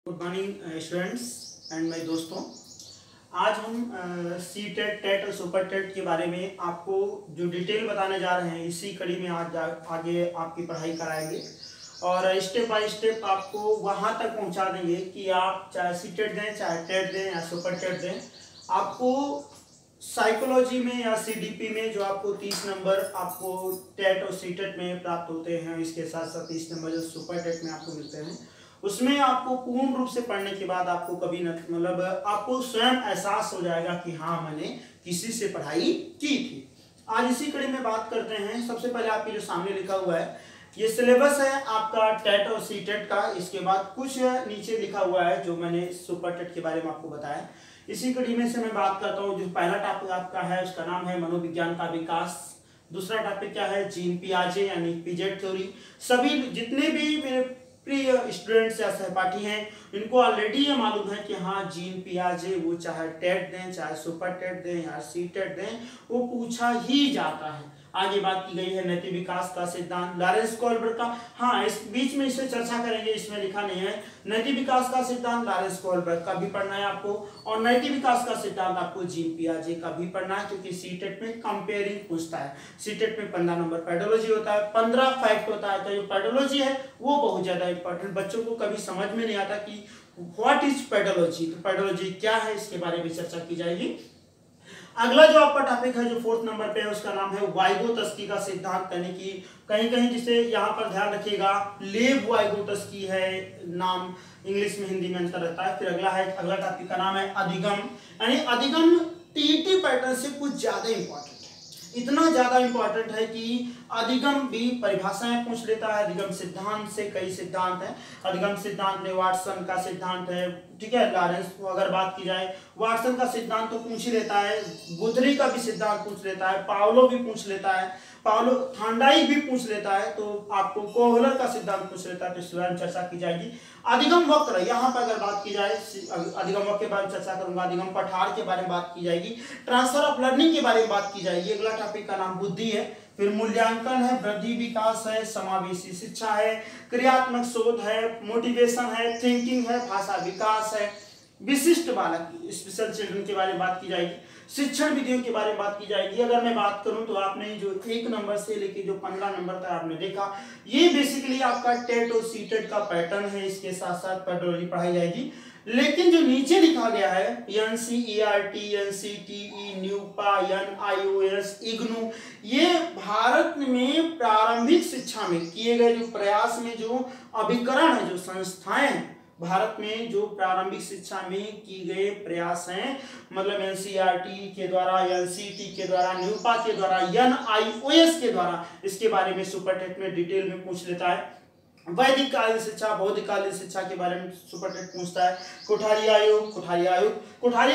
Good morning students and मेरे दोस्तों। आज हम सी टेट टेट और सुपर टेट के बारे में आपको जो डिटेल बताने जा रहे हैं, इसी कड़ी में आज आगे आपकी पढ़ाई कराएंगे और स्टेप बाय स्टेप आपको वहां तक पहुंचा देंगे कि आप चाहे सी टेट दें, चाहे टेट दें या सुपर टेट दें, आपको साइकोलॉजी में या सीडीपी में जो आपको 30 नंबर आपको टेट और सी टेट में प्राप्त होते हैं, इसके साथ साथ 30 नंबर जो सुपर टेट में आपको मिलते हैं, उसमें आपको पूर्ण रूप से पढ़ने के बाद आपको कभी न मतलब आपको स्वयं एहसास हो जाएगा कि हाँ, मैंने किसी से पढ़ाई की थी। आज इसी कड़ी में बात करते हैं। सबसे पहले आपके जो सामने लिखा हुआ है ये सिलेबस है आपका टेट और सी टेट का। इसके बाद कुछ नीचे लिखा हुआ है जो मैंने सुपर टेट के बारे में आपको बताया। इसी कड़ी में से मैं बात करता हूँ। जो पहला टॉपिक आपका है उसका नाम है मनोविज्ञान का विकास। दूसरा टॉपिक क्या है? जीन पियाजे यानी पीजेट थ्योरी। सभी जितने भी मेरे प्रिय स्टूडेंट्स या सहपाठी हैं, इनको ऑलरेडी ये मालूम है कि हाँ, जीन पियाजे वो चाहे टेट दें, चाहे सुपर टेट दें या सी टेट दें, वो पूछा ही जाता है। आगे बात की गई है नैतिक विकास का सिद्धांत लॉरेंस कोहलबर्ग का। हाँ, इस बीच में इसे चर्चा करेंगे, इसमें लिखा नहीं है। नैतिक विकास का सिद्धांत लॉरेंस कोहलबर्ग का भी पढ़ना है आपको, और नैतिक विकास का सिद्धांत आपको जीन पियाजे का भी पढ़ना है, क्योंकि सीटेट में कंपेयरिंग पूछता है। सीटेट में 15 नंबर पेडोलॉजी होता है, 15 फैक्ट होता है। तो जो पेडोलॉजी है वो बहुत ज्यादा इंपॉर्टेंट, बच्चों को कभी समझ में नहीं आता कि व्हाट इज पेडोलॉजी, तो पेडोलॉजी क्या है, इसके बारे में चर्चा की जाएगी। अगला जो आपका टॉपिक है जो 4th नंबर पे है उसका नाम है वाइगोत्स्की का सिद्धांत, यानी कि कहीं कहीं जिसे यहाँ पर ध्यान रखिएगा लेव वाइगोत्स्की है नाम, इंग्लिश में हिंदी में अंतर रहता है। फिर अगला टॉपिक का नाम है अधिगम, यानी अधिगम टीईटी पैटर्न से कुछ ज्यादा इंपॉर्टेंट है। इतना ज्यादा इंपॉर्टेंट है कि अधिगम भी परिभाषाएं पूछ लेता है। अधिगम सिद्धांत से कई सिद्धांत है। अधिगम सिद्धांत में वाटसन का सिद्धांत है, ठीक है। लॉरेंस को अगर बात की जाए, वाटसन का सिद्धांत तो पूछ ही लेता है, गुथरी का भी सिद्धांत पूछ लेता है, पावलो भी पूछ लेता है, पावलो थांडाई भी पूछ लेता है, तो आपको कोहलर का सिद्धांत पूछ लेता है। तो इस बारे में चर्चा की जाएगी। अधिगम वक्र, यहाँ पर अगर बात की जाए, अधिगम वक्र के बारे में चर्चा करूंगा। अधिगम पठार के बारे में बात की जाएगी। ट्रांसफर ऑफ लर्निंग के बारे में बात की जाएगी। अगला टॉपिक का नाम बुद्धि है। फिर मूल्यांकन है, वृद्धि विकास है, समावेशी शिक्षा है, क्रियात्मक शोध है, मोटिवेशन है, थिंकिंग है, भाषा विकास है, विशिष्ट बालक स्पेशल चिल्ड्रन के बारे में बात की जाएगी। शिक्षण विधियों के बारे में बात की जाएगी। अगर मैं बात करूं तो आपने जो 1 नंबर से लेके जो 15 नंबर तक आपने देखा, ये बेसिकली आपका टेट और सी टेट का पैटर्न है। इसके साथ साथ पेडोलॉजी पढ़ाई जाएगी। लेकिन जो नीचे लिखा गया है NCERT, NCTE, NUEPA, NIOS, IGNOU, ये भारत में प्रारंभिक शिक्षा में किए गए जो प्रयास में जो अभिकरण है, जो संस्थाएं हैं भारत में जो प्रारंभिक शिक्षा में की गए प्रयास हैं, मतलब एनसीईआरटी के द्वारा, एनसीटी के द्वारा, न्यूपा के द्वारा, एनआईओएस के द्वारा, इसके बारे में सुपर टेट में डिटेल में पूछ लेता है। वैदिक कालीन शिक्षा, बौद्धिक कालीन शिक्षा के बारे में सुपर टेट पूछता है। कोठारी आयोग, कोठारी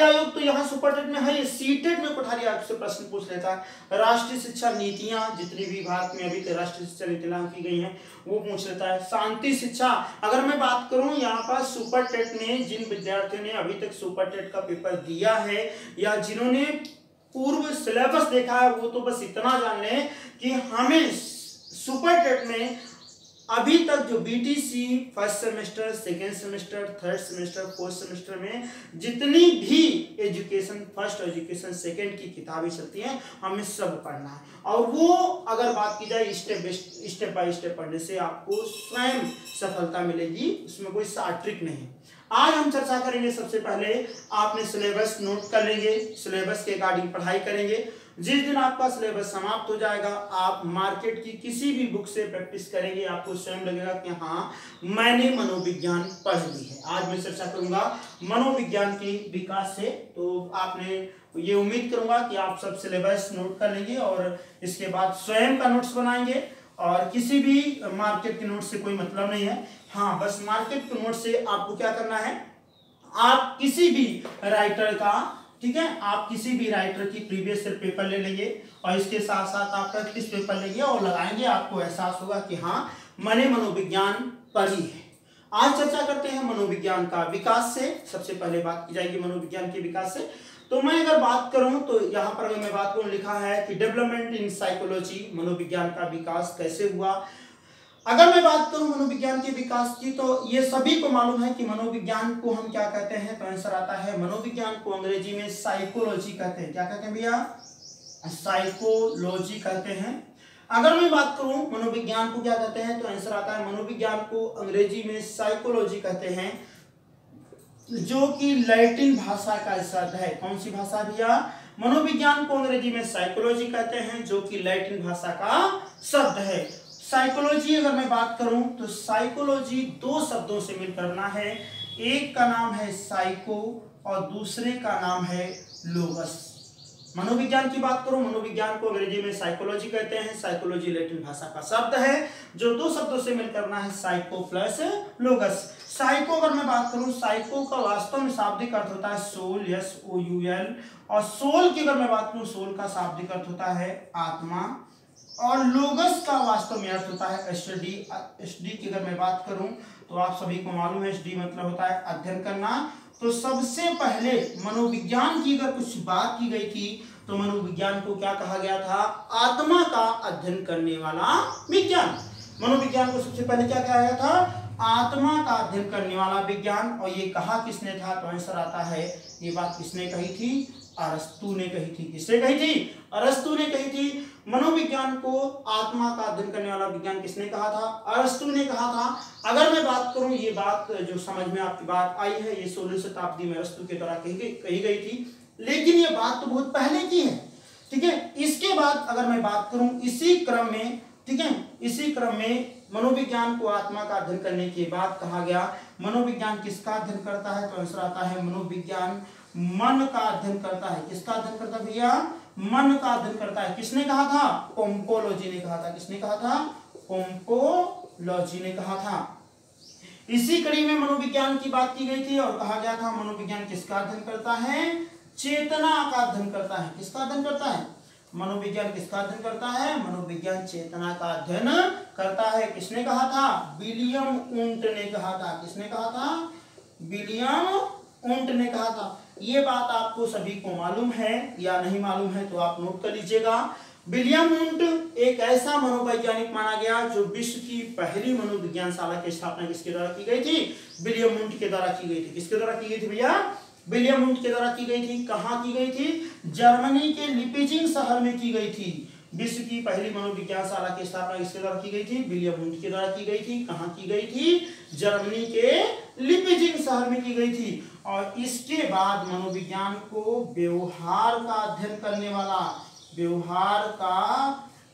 आयोग तो यहाँ सुपर टेट में है, सी टेट में कोठारी आयोग से प्रश्न पूछ लेता है। राष्ट्रीय शिक्षा नीतियां, जितनी भी भारत में अभी तक राष्ट्रीय शिक्षा नीतियां की गई हैं, वो पूछ लेता है। शांति शिक्षा, अगर मैं बात करूं यहाँ पर सुपर टेट में जिन विद्यार्थियों ने अभी तक सुपर टेट का पेपर दिया है या जिन्होंने पूर्व सिलेबस देखा है, वो तो बस इतना जान लें कि हमें सुपर टेट में अभी तक जो BTC first semester, second semester, third semester, fourth semester में जितनी भी एजुकेशन फर्स्ट और एजुकेशन सेकेंड की किताबें चलती हैं, हमें सब पढ़ना है। और वो अगर बात की जाए स्टेप बाय स्टेप पढ़ने से आपको स्वयं सफलता मिलेगी, उसमें कोई शॉर्ट ट्रिक नहीं। आज हम चर्चा करेंगे, सबसे पहले आपने सिलेबस नोट कर लेंगे, सिलेबस के अकॉर्डिंग पढ़ाई करेंगे। जिस दिन आपका सिलेबस समाप्त हो जाएगा, आप मार्केट की किसी भी बुक से प्रैक्टिस करेंगे, आपको स्वयं लगेगा कि हाँ, मैंने मनोविज्ञान पढ़ ली है। आज मैं चर्चा करूंगा मनोविज्ञान के विकास से। तो आपने ये उम्मीद करूंगा कि आप सब सिलेबस नोट कर लेंगे और इसके बाद स्वयं का नोट्स बनाएंगे, और किसी भी मार्केट के नोट से कोई मतलब नहीं है। हाँ, बस मार्केट के नोट से आपको क्या करना है, आप किसी भी राइटर का, ठीक है, आप किसी भी राइटर की प्रीवियस ईयर पेपर ले लेंगे और इसके साथ साथ आप प्रैक्टिस पेपर लेंगे और लगाएंगे, आपको एहसास होगा कि हाँ, मैंने मनोविज्ञान पढ़ी है। आज चर्चा करते हैं मनोविज्ञान का विकास से। सबसे पहले बात की जाएगी मनोविज्ञान के विकास से। तो मैं अगर बात करूं तो यहाँ पर अगर मैं बात करूं, लिखा है कि डेवलपमेंट इन साइकोलॉजी, मनोविज्ञान का विकास कैसे हुआ। अगर मैं बात करूं मनोविज्ञान के विकास की, तो ये सभी को मालूम है कि मनोविज्ञान को हम क्या कहते हैं, तो आंसर आता है मनोविज्ञान को अंग्रेजी में साइकोलॉजी कहते हैं। क्या कहते हैं भैया, साइकोलॉजी कहते हैं। अगर मैं बात करूं मनोविज्ञान को क्या कहते हैं, तो आंसर आता है मनोविज्ञान को अंग्रेजी में साइकोलॉजी कहते हैं, जो कि लैटिन भाषा का शब्द है। कौन सी भाषा भैया, मनोविज्ञान को अंग्रेजी में साइकोलॉजी कहते हैं, जो कि लैटिन भाषा का शब्द है। साइकोलॉजी अगर मैं बात करूं तो साइकोलॉजी दो शब्दों से मिलकर बना है, एक का नाम है साइको और दूसरे का नाम है लोगस। मनोविज्ञान की बात करूं, मनोविज्ञान को अंग्रेजी में साइकोलॉजी कहते हैं, साइकोलॉजी लैटिन भाषा का शब्द है जो दो शब्दों से मिलकर बना है, साइको प्लस लोगस। साइको अगर मैं बात करूं, साइको का वास्तव में शाब्दिक अर्थ होता है सोल, SOUL, और सोल की अगर मैं बात करूं, सोल का शाब्दिक अर्थ होता है आत्मा, और लोगस का वास्तव में अर्थ होता है स्टडी। स्टडी की अगर मैं बात करूं तो आप सभी को मालूम है स्टडी मतलब होता है अध्ययन करना। तो सबसे पहले मनोविज्ञान की अगर कुछ बात की गई थी तो मनोविज्ञान को क्या कहा गया था, आत्मा का अध्ययन करने वाला विज्ञान। मनोविज्ञान को सबसे पहले क्या कहा गया था, आत्मा का अध्ययन करने वाला विज्ञान। और ये कहा किसने था, तो आंसर आता है, ये बात किसने कही थी, अरस्तु ने कही थी। किसने कही थी, अरस्तु ने कही थी। मनोविज्ञान को आत्मा का अध्ययन करने वाला विज्ञान किसने कहा था, अरस्तु ने कहा था। अगर मैं बात करूं, ये बात जो समझ में आपकी बात आई है, ये 16वीं शताब्दी में अरस्तु के द्वारा कही गई थी, लेकिन ये बात तो बहुत पहले की है, ठीक है। इसके बाद अगर मैं बात करूं इसी क्रम में, ठीक है, इसी क्रम में मनोविज्ञान को आत्मा का अध्ययन करने के बाद कहा गया मनोविज्ञान किसका अध्ययन करता है, तो आंसर आता है मनोविज्ञान मन का अध्ययन करता है। किसका अध्ययन करता है भैया, मन का अध्ययन करता है। किसने कहा था, पोम्पोलॉजी ने कहा था। किसने कहा था, पोम्पोलॉजी ने कहा था। इसी कड़ी में मनोविज्ञान की बात की गई थी और कहा गया था मनोविज्ञान किसका अध्ययन करता है, चेतना का अध्ययन करता है। किसका अध्ययन करता है, मनोविज्ञान किसका अध्ययन करता है, मनोविज्ञान चेतना का अध्ययन करता है। किसने कहा था, विलियम वुंट ने कहा था। किसने कहा था, विलियम वुंट ने कहा था। ये बात आपको सभी को मालूम है या नहीं मालूम है तो आप नोट कर लीजिएगा। विलियम वुंट एक ऐसा मनोवैज्ञानिक माना गया जो विश्व की पहली मनोविज्ञानशाला की स्थापना किसके द्वारा की गई थी, विलियम वुंट के द्वारा की गई थी। किसके द्वारा की गई थी भैया, विलियम वुंट के द्वारा की गई थी। कहाँ की गई थी, जर्मनी के लिपिजिंग शहर में की गई थी। विश्व की पहली मनोविज्ञानशाला की स्थापना किसके द्वारा की गई थी, विलियम वुंट के द्वारा की गई थी। कहाँ की गई थी, जर्मनी के लिपिजिंग शहर में की गई थी। और इसके बाद मनोविज्ञान को व्यवहार का अध्ययन करने वाला, व्यवहार का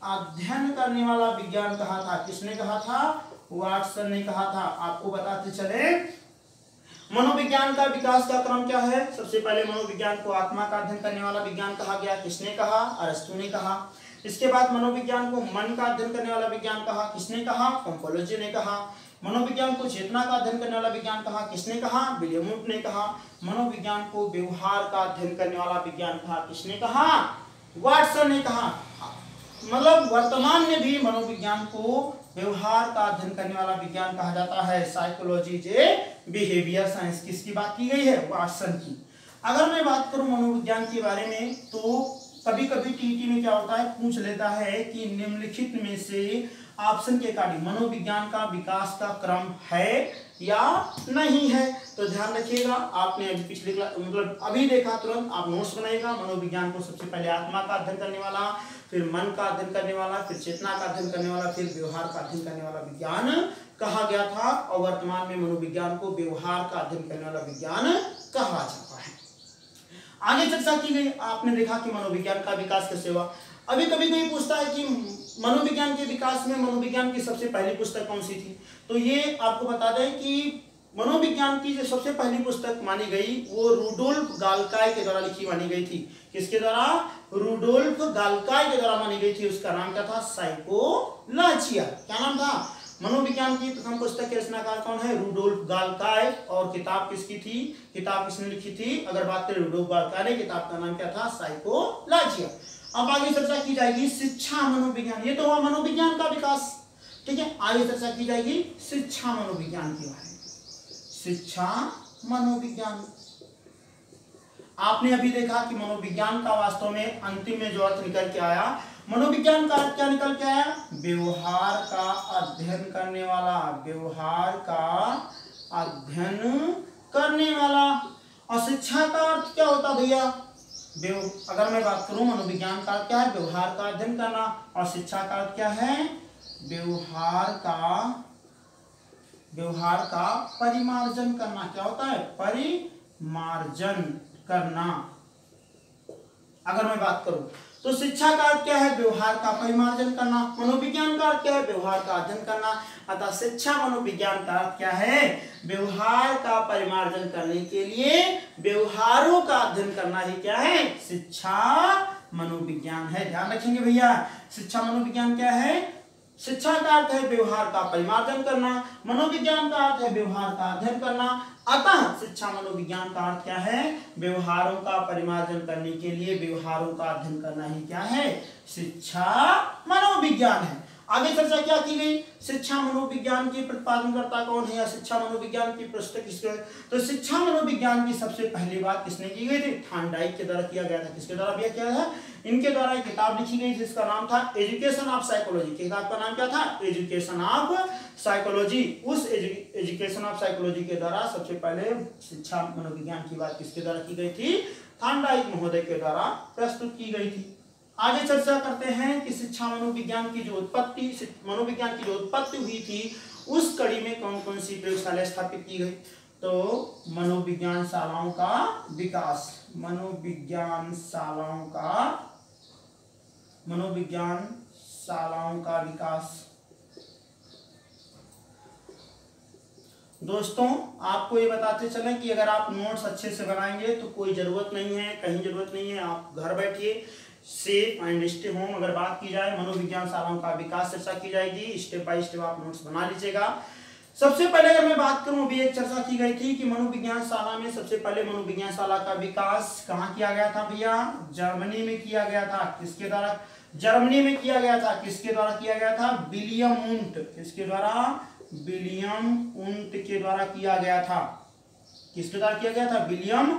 अध्ययन करने वाला विज्ञान कहा था। किसने कहा था, वाटसन ने कहा था। आपको बताते चले मनोविज्ञान का विकास का क्रम क्या है। सबसे पहले मनोविज्ञान को आत्मा का अध्ययन करने वाला विज्ञान कहा गया। किसने कहा, अरस्तु ने कहा। इसके बाद मनोविज्ञान को मन का अध्ययन करने वाला विज्ञान कहा। किसने कहा, पोम्पोलॉजी ने कहा। मनोविज्ञान को चेतना का अध्ययन करने वाला विज्ञान कहा। किसने कहा, विलियम वुंट ने कहा। मनोविज्ञान को व्यवहार का अध्ययन करने वाला विज्ञान कहा। किसने कहा, वाटसन ने कहा। मतलब वर्तमान में भी मनोविज्ञान को व्यवहार का अध्ययन करने वाला विज्ञान कहा जाता है, साइकोलॉजी जे बिहेवियर साइंस। किसकी बात की गई है, वाटसन की। अगर मैं बात करूं मनोविज्ञान के बारे में तो कभी कभी टीटी में क्या होता है, पूछ लेता है कि निम्नलिखित में से ऑप्शन के अकॉर्डिंग मनोविज्ञान का विकास का क्रम है या नहीं है। तो ध्यान रखिएगा, आपने अभी पिछले मतलब अभी देखा तुरंत आप नोट्स बनाइएगा। मनोविज्ञान को सबसे पहले आत्मा का अध्ययन करने वाला, फिर मन का अध्ययन करने वाला, फिर चेतना का अध्ययन करने वाला, फिर व्यवहार का अध्ययन करने वाला विज्ञान कहा गया था। और वर्तमान में मनोविज्ञान को व्यवहार का अध्ययन करने वाला विज्ञान कहा जाता है। आगे चर्चा की गई, आपने देखा कि मनोविज्ञान का विकास कैसे हुआ। अभी कभी कोई पूछता है कि मनोविज्ञान के विकास में मनोविज्ञान की सबसे पहली पुस्तक कौन सी थी, तो ये आपको बता दें कि मनोविज्ञान की जो सबसे पहली पुस्तक मानी गई वो रूडोल्फ गाल्काय के द्वारा लिखी मानी गई थी। किसके द्वारा, रूडोल्फ गाल्काय के द्वारा मानी गई थी। उसका नाम क्या था, साइकोलॉजिया। क्या नाम था, मनोविज्ञान की प्रथम पुस्तक के रचनाकार कौन है, रूडोल्फ गाल्काय। और किताब किसकी थी, किताब किसने लिखी थी, अगर बात करें रूडोल्फ गाल्काय ने, किताब का नाम क्या था, साइकोलॉजिया। अब आगे चर्चा की जाएगी शिक्षा मनोविज्ञान। ये तो हुआ मनोविज्ञान का विकास, ठीक है। आगे चर्चा की जाएगी शिक्षा मनोविज्ञान के बारे में। शिक्षा मनोविज्ञान, आपने अभी देखा कि मनोविज्ञान का वास्तव में अंतिम में जो अर्थ निकल के आया मनोविज्ञान का अर्थ क्या निकल के आया? व्यवहार का अध्ययन करने वाला, व्यवहार का अध्ययन करने वाला। और शिक्षा का अर्थ क्या होता भैया? अगर मैं बात करूं मनोविज्ञान का अर्थ क्या है? व्यवहार का अध्ययन करना। और शिक्षा का अर्थ क्या है? व्यवहार का परिमार्जन करना। क्या होता है? परिमार्जन करना। अगर मैं बात करूं तो शिक्षा का अर्थ क्या है? व्यवहार का परिमार्जन करना। मनोविज्ञान का अर्थ क्या है? व्यवहार का अध्ययन करना। अतः शिक्षा मनोविज्ञान का अर्थ क्या है? व्यवहार का परिमार्जन करने के लिए व्यवहारों का अध्ययन करना ही क्या है? शिक्षा मनोविज्ञान है। ध्यान रखेंगे भैया, शिक्षा मनोविज्ञान क्या है? शिक्षा का अर्थ है व्यवहार का परिमार्जन करना, मनोविज्ञान का अर्थ है व्यवहार का अध्ययन करना। अतः शिक्षा मनोविज्ञान का अर्थ क्या है? व्यवहारों का परिमार्जन करने के लिए व्यवहारों का अध्ययन करना ही क्या है? शिक्षा मनोविज्ञान है। आगे चर्चा क्या की गई? शिक्षा मनोविज्ञान के प्रतिपादनकर्ता कौन है या शिक्षा मनोविज्ञान की पुस्तक किसके? तो शिक्षा मनोविज्ञान की सबसे पहली बात किसने की गई थी? थॉर्नडाइक के द्वारा किया गया था। किसके द्वारा किया था? इनके द्वारा एक किताब लिखी गई जिसका नाम था एजुकेशन ऑफ साइकोलॉजी। किताब का नाम क्या था? Education of psychology. उस एजुकेशन ऑफ साइकोलॉजी के द्वारा सबसे पहले शिक्षा मनोविज्ञान की बात किसके द्वारा की गई थी? थॉर्नडाइक महोदय के द्वारा प्रस्तुत की गई थी। आगे चर्चा करते हैं कि शिक्षा मनोविज्ञान की जो उत्पत्ति हुई थी उस कड़ी में कौन कौन सी प्रयोगशाला स्थापित की गई। तो मनोविज्ञान शालाओं का विकास, मनोविज्ञान शालाओं का विकास। दोस्तों आपको ये बताते चले कि अगर आप नोट्स अच्छे से बनाएंगे तो कोई जरूरत नहीं है, कहीं जरूरत नहीं है, आप घर बैठिए सेफ एंड स्टे होम। अगर बात की जाए मनोविज्ञान शालाओं का विकास चर्चा की जाएगी, स्टेप बाय स्टेप आप नोट्स बना लीजिएगा। सबसे पहले अगर मैं बात करूं, अभी एक चर्चा की गई थी कि मनोविज्ञान शाला में सबसे पहले मनोविज्ञान शाला का विकास कहाँ किया गया था भैया? जर्मनी में किया गया था। किसके द्वारा? जर्मनी में किया गया था। किसके द्वारा किया गया था? William Wundt. किसके द्वारा? विलियम वुंट के द्वारा किया गया था। किसके द्वारा किया गया था? विलियम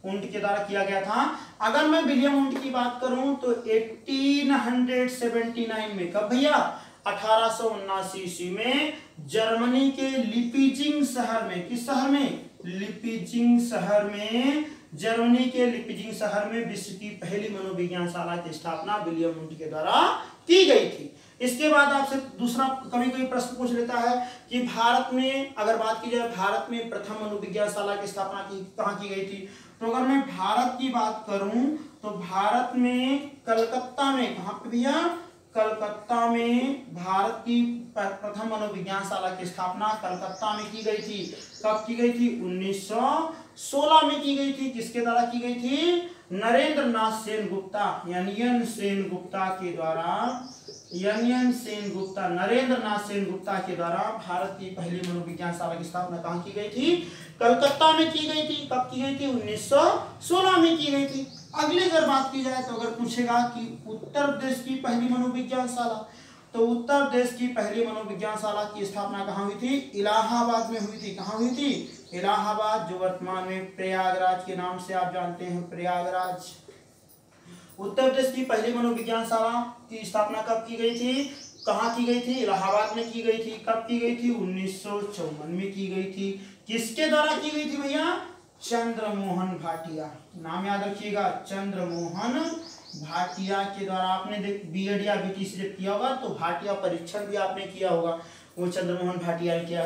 वुंट के द्वारा किया गया था। अगर मैं विलियम वुंट की बात करूं तो 1879 में, कब भैया? 1879 ईस्वी में जर्मनी के लिपिजिंग शहर में, किस शहर में? लिपिजिंग शहर में, जर्मनी के लिपिजिंग शहर में विश्व की पहली मनोविज्ञान शाला की स्थापना विलियम वुंट के द्वारा की गई थी। इसके बाद आपसे दूसरा कभी प्रश्न पूछ लेता है कि भारत में अगर बात की जाए, भारत में प्रथम मनोविज्ञान शाला की स्थापना कहाँ की गई थी? तो अगर मैं भारत की बात करूं तो भारत में कलकत्ता में, कहाँ पे भैया? कलकत्ता में भारत की प्रथम मनोविज्ञान शाला की स्थापना कलकत्ता में की गई थी। कब की गई थी? 1916 में की गई थी। किसके द्वारा की गई थी? नरेंद्र नाथ सेन गुप्ता, नरेंद्र नाथ सेन गुप्ता के द्वारा भारत की पहली मनोविज्ञान शाला की स्थापना कहाँ की गई थी? कलकत्ता में की गई थी। कब की गई थी? 1916 में की गई थी। अगली अगर बात की जाए तो अगर पूछेगा कि उत्तर प्रदेश की पहली मनोविज्ञान शाला, तो उत्तर प्रदेश की पहली मनोविज्ञान शाला की स्थापना कहाँ हुई थी? इलाहाबाद में हुई थी। कहाँ हुई थी? इलाहाबाद, जो वर्तमान में प्रयागराज के नाम से आप जानते हैं, प्रयागराज। उत्तर प्रदेश की पहली मनोविज्ञान शाला की स्थापना कब की गई थी? कहाँ की गई थी? इलाहाबाद में की गई थी। कब की गई थी? 1954 में की गई थी। किसके द्वारा की गई थी भैया? चंद्रमोहन भाटिया। नाम याद रखिएगा, चंद्रमोहन भाटिया के द्वारा। आपने बीएड या बीटीसी किया होगा तो भाटिया परीक्षण भी आपने किया होगा, वो चंद्रमोहन भाटिया ने किया।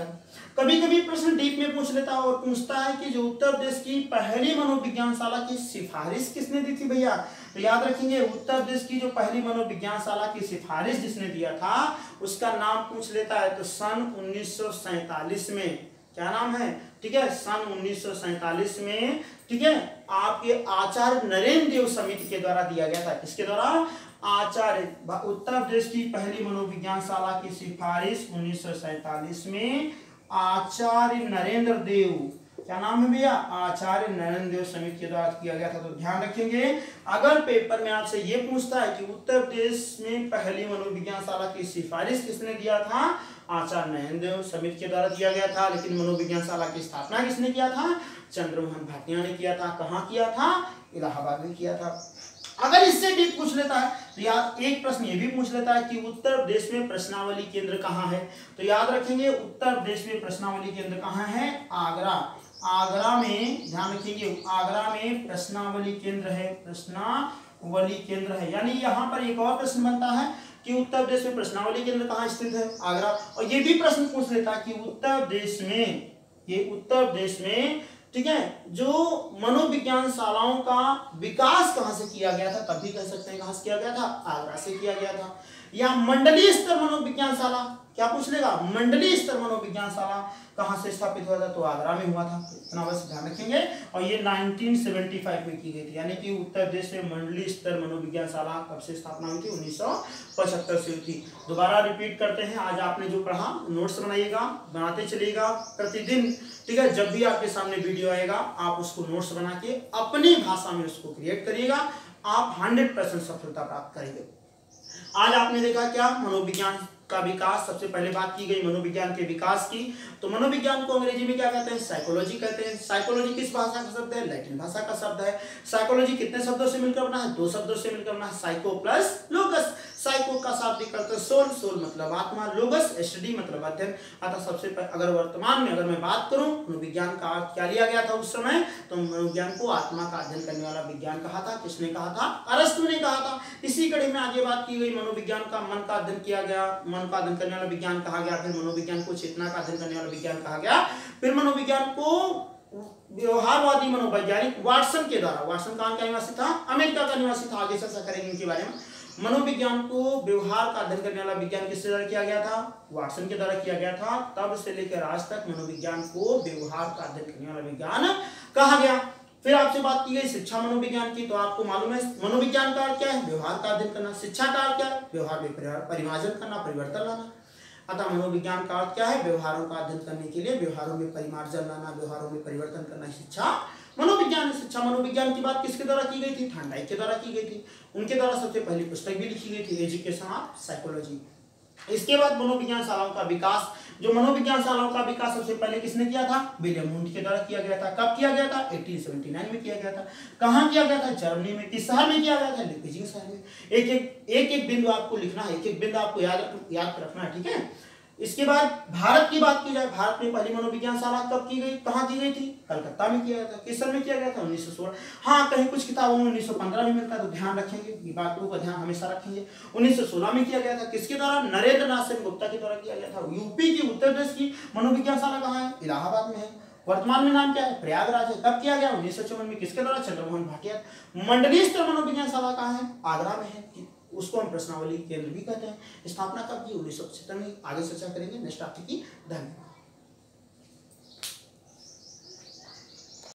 कभी कभी प्रश्न डीप में पूछ लेता है और पूछता है कि जो उत्तर प्रदेश की पहली मनोविज्ञान शाला की सिफारिश किसने दी थी भैया? तो याद रखेंगे, उत्तर प्रदेश की जो पहली मनोविज्ञान शाला की सिफारिश जिसने दिया था उसका नाम पूछ लेता है तो सन 1947 में। क्या नाम है? ठीक है, सन 1947 में, ठीक है, आपके आचार्य नरेंद्र देव समिति के द्वारा दिया गया था। किसके द्वारा? आचार्य। उत्तर प्रदेश की पहली मनोविज्ञान शाला की सिफारिश 1947 में आचार्य नरेंद्र देव, क्या नाम है भैया? आचार्य नरेंद्र देव समिति के द्वारा किया गया था। तो ध्यान रखेंगे, अगर पेपर में आपसे ये पूछता है कि उत्तर प्रदेश में पहली मनोविज्ञान शाला की सिफारिश किसने दिया था? आचार्य नरेंद्र देव समिति के द्वारा दिया गया था। लेकिन मनोविज्ञान शाला की स्थापना किसने किया था? चंद्रमोहन भाटिया ने किया था। कहाँ किया था? इलाहाबाद में किया था। अगर इससे डीप पूछ लेता है तो यार एक प्रश्न ये भी पूछ लेता है कि उत्तर प्रदेश में प्रश्नावली केंद्र कहाँ है। तो याद रखेंगे उत्तर प्रदेश में प्रश्नावली केंद्र कहाँ है, आगरा। आगरा में ध्यान रखेंगे, आगरा में प्रश्नावली केंद्र है, प्रश्नावली केंद्र है। यानी यहाँ पर एक और प्रश्न बनता है कि उत्तर प्रदेश में प्रश्नावली केंद्र कहाँ स्थित है, आगरा। और ये भी प्रश्न पूछ लेता है कि उत्तर प्रदेश में, ये उत्तर प्रदेश में, ठीक है, जो मनोविज्ञान शालाओं का विकास कहां से किया गया था, तब भी कह सकते हैं कहां से किया गया था, आगरा से किया गया था। या मंडलीय स्तर मनोविज्ञान शाला, क्या पूछ लेगा, मंडलीय स्तर मनोविज्ञान शाला कहां से स्थापित हुआ था, तो आगरा में हुआ था। इतना बस ध्यान रखेंगे। और ये 1975 में की गई थी, यानी कि उत्तर प्रदेश में मंडलीय स्तर मनोविज्ञान शाला कब से स्थापना हुई थी, 1975 से हुई थी। दोबारा रिपीट करते हैं, आज आपने जो पढ़ा नोट्स बनाइएगा, बनाते चलिएगा प्रतिदिन, ठीक है। जब भी आपके सामने वीडियो आएगा आप उसको नोट्स बना के अपनी भाषा में उसको क्रिएट करिएगा, आप 100% सफलता प्राप्त करेंगे। आज आपने देखा क्या, मनोविज्ञान का विकास, सबसे पहले बात की गई मनोविज्ञान के विकास की। तो मनोविज्ञान को अंग्रेजी में क्या कहते हैं, साइकोलॉजी कहते हैं। साइकोलॉजी किस भाषा का शब्द है, लैटिन भाषा का शब्द है। साइकोलॉजी कितने शब्दों से मिलकर बना है, 2 शब्दों से मिलकर बना है, साइको प्लस लोगस। साइको का शाब्दिक अर्थ सोल, सोल मतलब आत्मा, लोगस स्टडी मतलब अध्ययन। अतः सबसे अगर वर्तमान में अगर मैं बात करूं मनोविज्ञान का अर्थ क्या लिया गया था उस समय, तो मनोविज्ञान को आत्मा का अध्ययन करने वाला विज्ञान कहा था। किसने कहा था, अरस्तु ने कहा था। इसी कड़ी में आगे बात की गई, मनोविज्ञान का मन का अध्ययन किया गया, मन का अध्ययन करने वाला विज्ञान कहा गया। फिर मनोविज्ञान को चेतना का अध्ययन करने वाला विज्ञान कहा गया। फिर मनोविज्ञान को व्यवहारवादी मनोवैज्ञानिक वाटसन के द्वारा, वाटसन कहां का निवासी था, अमेरिका का निवासी था, आगे चर्चा करेंगे इनके बारे में। मनोविज्ञान को व्यवहार का अध्ययन करने वाला विज्ञान किसके द्वारा किया गया था, वाटसन के द्वारा किया गया था। तब से लेकर आज तक मनोविज्ञान को व्यवहार का अध्ययन करने वाला विज्ञान कहा गया। फिर आपसे बात की गई शिक्षा मनोविज्ञान की, तो आपको मालूम है मनोविज्ञान का अर्थ क्या है, व्यवहार का अध्ययन करना। शिक्षा का अर्थ क्या है, व्यवहार में परिमार्जन करना, परिवर्तन लाना। अतः मनोविज्ञान का अर्थ क्या है, व्यवहारों का अध्ययन करने के लिए व्यवहारों में परिमार्जन लाना, व्यवहारों में परिवर्तन करना, शिक्षा मनोविज्ञान। शिक्षा मनोविज्ञान की बात किसके द्वारा की गई थी, थांडाइक के द्वारा की गई थी। उनके द्वारा सबसे पहली पुस्तक भी लिखी गई थी, एजुकेशन ऑफ साइकोलॉजी। इसके बाद मनोविज्ञान शालाओं का विकास, जो मनोविज्ञान शालाओं का विकास सबसे पहले किसने किया था, विलियम वुंड के द्वारा किया गया था। कब किया गया था, 1879 में किया गया था। कहां किया गया था, जर्मनी में। किस शहर में किया गया था, लीपजिंग शहर में। एक बिंदु आपको लिखना है, एक एक बिंदु आपको याद रखना है, ठीक है। इसके बाद भारत की बात की जाए, भारत में पहली मनोविज्ञान शाला कब की गई, कहां की गई थी, कलकत्ता में किया गया था। किस सन में किया गया था, 1916। हाँ, कहीं कुछ किताबों में 1915 में मिलता है, तो ध्यान रखेंगे, ये बातों का ध्यान हमेशा रखेंगे। 1916 में किया गया था। किसके द्वारा, नरेंद्र नाथ सेन गुप्ता के द्वारा किया गया था। यूपी की, उत्तर प्रदेश की मनोविज्ञान शाला कहाँ है, इलाहाबाद में है। वर्तमान में नाम क्या है, प्रयागराज है। कब किया गया, 1954 में। किसके द्वारा, चंद्रमोहन भाटिया। मंडलीय स्तर मनोविज्ञान शाला कहाँ है, आगरा में है। उसको हम प्रश्नावली केंद्र भी कहते हैं। स्थापना कब की, 1975 में। आगे चर्चा करेंगे नेक्स्ट टॉपिक की। धन्यवाद।